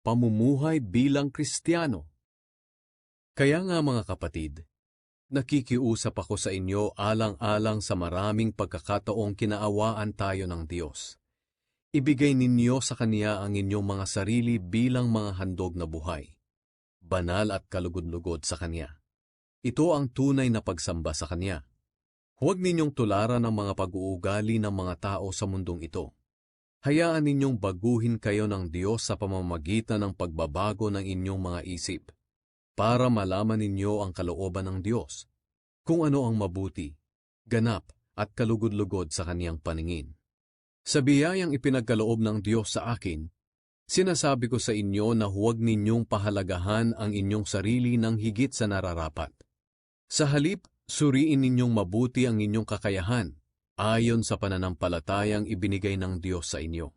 pamumuhay bilang Kristiyano. Kaya nga mga kapatid, nakikiusap ako sa inyo alang-alang sa maraming pagkakataong kinaawaan tayo ng Diyos. Ibigay ninyo sa Kanya ang inyong mga sarili bilang mga handog na buhay, banal at kalugod-lugod sa Kanya. Ito ang tunay na pagsamba sa Kanya. Huwag ninyong tularan ang mga pag-uugali ng mga tao sa mundong ito. Hayaan ninyong baguhin kayo ng Diyos sa pamamagitan ng pagbabago ng inyong mga isip, para malaman ninyo ang kalooban ng Diyos, kung ano ang mabuti, ganap at kalugod-lugod sa Kaniyang paningin. Sa biyayang ipinagkaloob ng Diyos sa akin, sinasabi ko sa inyo na huwag ninyong pahalagahan ang inyong sarili ng higit sa nararapat. Sa halip, suriin ninyong mabuti ang inyong kakayahan, ayon sa pananampalatayang ibinigay ng Diyos sa inyo.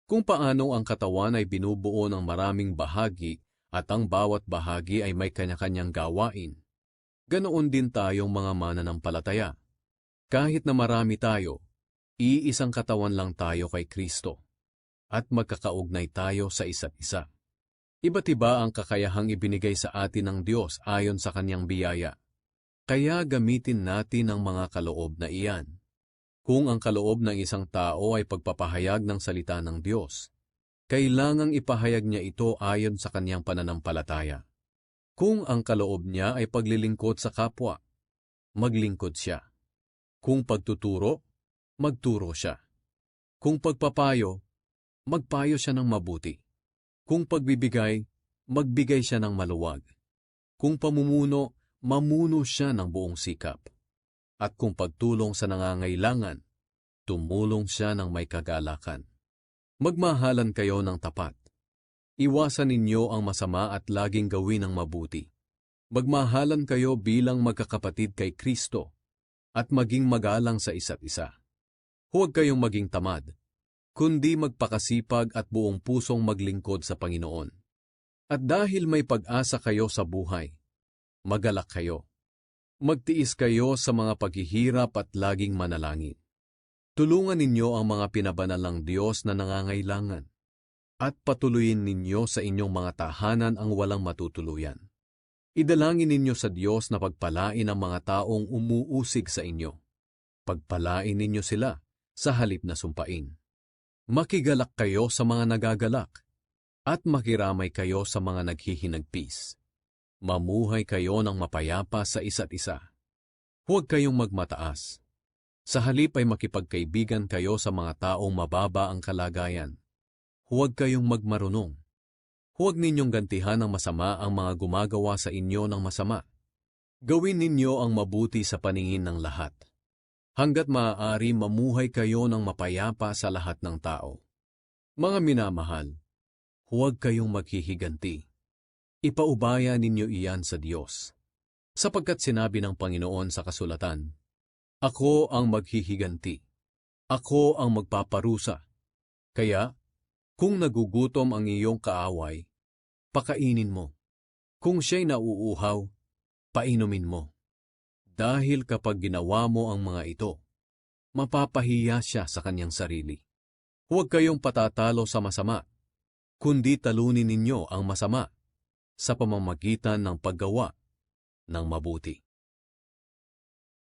Kung paano ang katawan ay binubuo ng maraming bahagi at ang bawat bahagi ay may kanya-kanyang gawain, ganoon din tayong mga mananampalataya. Kahit na marami tayo, iisang katawan lang tayo kay Kristo, at magkakaugnay tayo sa isa't isa. Iba't iba ang kakayahang ibinigay sa atin ng Diyos ayon sa Kanyang biyaya. Kaya gamitin natin ang mga kaloob na iyan. Kung ang kaloob ng isang tao ay pagpapahayag ng salita ng Diyos, kailangang ipahayag niya ito ayon sa kanyang pananampalataya. Kung ang kaloob niya ay paglilingkod sa kapwa, maglingkod siya. Kung pagtuturo, magturo siya. Kung pagpapayo, magpayo siya ng mabuti. Kung pagbibigay, magbigay siya ng maluwag. Kung pamumuno, mamuno siya ng buong sikap. At kung pagtulong sa nangangailangan, tumulong siya ng may kagalakan. Magmahalan kayo ng tapat. Iwasan ninyo ang masama at laging gawin ang mabuti. Magmahalan kayo bilang magkakapatid kay Kristo at maging magalang sa isa't isa. Huwag kayong maging tamad, kundi magpakasipag at buong pusong maglingkod sa Panginoon. At dahil may pag-asa kayo sa buhay, magalak kayo. Magtiis kayo sa mga paghihirap at laging manalangin. Tulungan ninyo ang mga pinabanal ng Diyos na nangangailangan, at patuloyin ninyo sa inyong mga tahanan ang walang matutuluyan. Idalangin ninyo sa Diyos na pagpalain ang mga taong umuusig sa inyo. Pagpalain ninyo sila sa halip na sumpain. Makigalak kayo sa mga nagagalak, at makiramay kayo sa mga naghihinagpis. Mamuhay kayo ng mapayapa sa isa't isa. Huwag kayong magmataas. Sa halip ay makipagkaibigan kayo sa mga taong mababa ang kalagayan. Huwag kayong magmarunong. Huwag ninyong gantihan ng masama ang mga gumagawa sa inyo ng masama. Gawin ninyo ang mabuti sa paningin ng lahat. Hanggat maaari mamuhay kayo ng mapayapa sa lahat ng tao. Mga minamahal, huwag kayong maghihiganti. Ipaubaya ninyo iyan sa Diyos. Sapagkat sinabi ng Panginoon sa kasulatan, "Ako ang maghihiganti. Ako ang magpaparusa." Kaya, kung nagugutom ang iyong kaaway, pakainin mo. Kung siya'y nauuhaw, painumin mo. Dahil kapag ginawa mo ang mga ito, mapapahiya siya sa kanyang sarili. Huwag kayong patatalo sa masama, kundi talunin ninyo ang masama sa pamamagitan ng paggawa ng mabuti.